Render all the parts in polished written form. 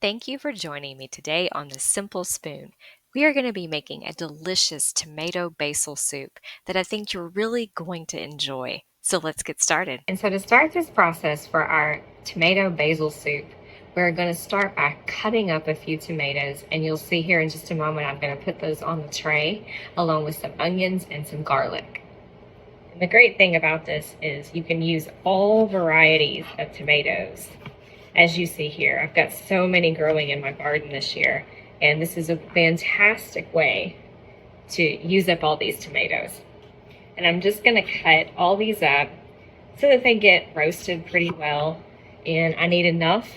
Thank you for joining me today on The Simple Spoon. We are going to be making a delicious tomato basil soup that I think you're really going to enjoy. So let's get started. And so to start this process for our tomato basil soup, we're going to start by cutting up a few tomatoes, and you'll see here in just a moment I'm going to put those on the tray along with some onions and some garlic. And the great thing about this is you can use all varieties of tomatoes. As you see here, I've got so many growing in my garden this year, and this is a fantastic way to use up all these tomatoes. And I'm just going to cut all these up so that they get roasted pretty well, and I need enough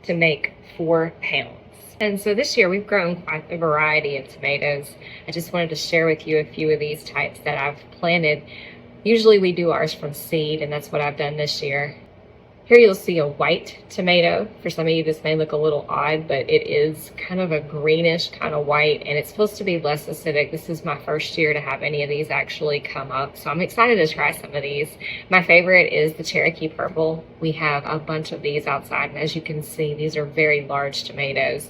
to make 4 pounds. And so this year we've grown quite a variety of tomatoes. I just wanted to share with you a few of these types that I've planted. Usually we do ours from seed, and that's what I've done this year. Here you'll see a white tomato. For some of you this may look a little odd, but it is kind of a greenish kind of white, and it's supposed to be less acidic. This is my first year to have any of these actually come up, so I'm excited to try some of these. My favorite is the Cherokee Purple. We have a bunch of these outside, and as you can see, these are very large tomatoes.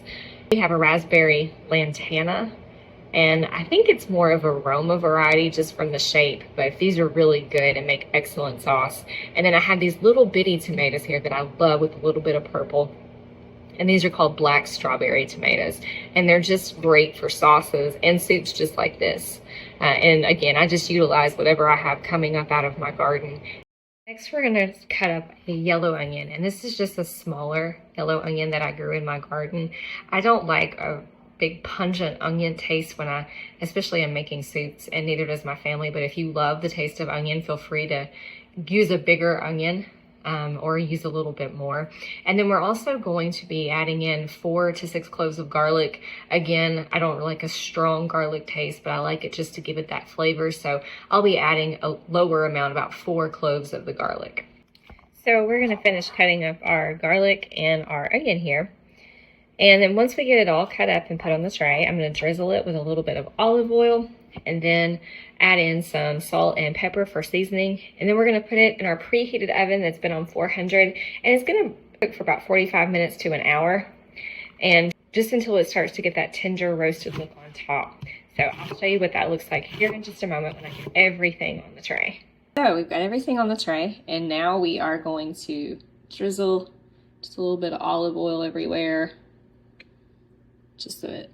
We have a Raspberry Lantana, and I think it's more of a Roma variety just from the shape, but these are really good and make excellent sauce. And then I have these little bitty tomatoes here that I love with a little bit of purple. And these are called black strawberry tomatoes. And they're just great for sauces and soups just like this. And again, I just utilize whatever I have coming up out of my garden. Next, we're going to cut up a yellow onion. And this is just a smaller yellow onion that I grew in my garden. I don't like a big pungent onion taste when especially I'm making soups, and neither does my family. But if you love the taste of onion, feel free to use a bigger onion or use a little bit more. And then we're also going to be adding in 4 to 6 cloves of garlic. Again, I don't like a strong garlic taste, but I like it just to give it that flavor. So I'll be adding a lower amount, about 4 cloves of the garlic. So we're going to finish cutting up our garlic and our onion here. And then once we get it all cut up and put on the tray, I'm going to drizzle it with a little bit of olive oil and then add in some salt and pepper for seasoning. And then we're going to put it in our preheated oven that's been on 400, and it's going to cook for about 45 minutes to an hour, and just until it starts to get that tender roasted look on top. So I'll show you what that looks like here in just a moment when I get everything on the tray. So we've got everything on the tray, and now we are going to drizzle just a little bit of olive oil everywhere. Just a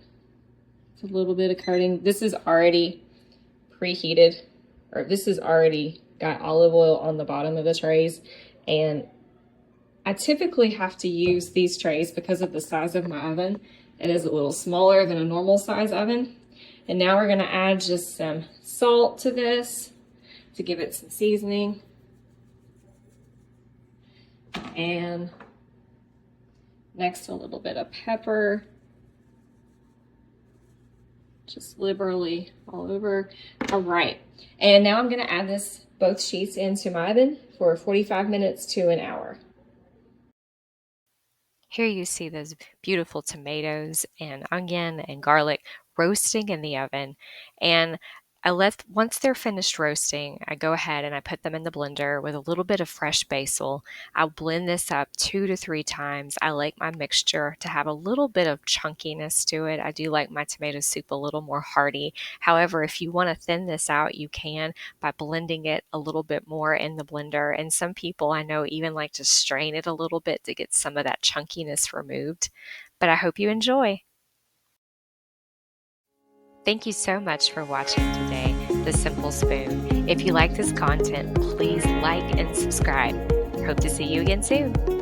little bit of coating. This is already preheated, or this has already got olive oil on the bottom of the trays. And I typically have to use these trays because of the size of my oven. It is a little smaller than a normal size oven. And now we're gonna add just some salt to this to give it some seasoning. And next, a little bit of pepper. Just liberally all over. All right, and now I'm going to add both sheets into my oven for 45 minutes to an hour. Here you see those beautiful tomatoes and onion and garlic roasting in the oven. And once they're finished roasting, I go ahead and I put them in the blender with a little bit of fresh basil. I'll blend this up 2 to 3 times. I like my mixture to have a little bit of chunkiness to it. I do like my tomato soup a little more hearty. However, if you want to thin this out, you can by blending it a little bit more in the blender. And some people I know even like to strain it a little bit to get some of that chunkiness removed. But I hope you enjoy. Thank you so much for watching today, The Simple Spoon. If you like this content, please like and subscribe. Hope to see you again soon.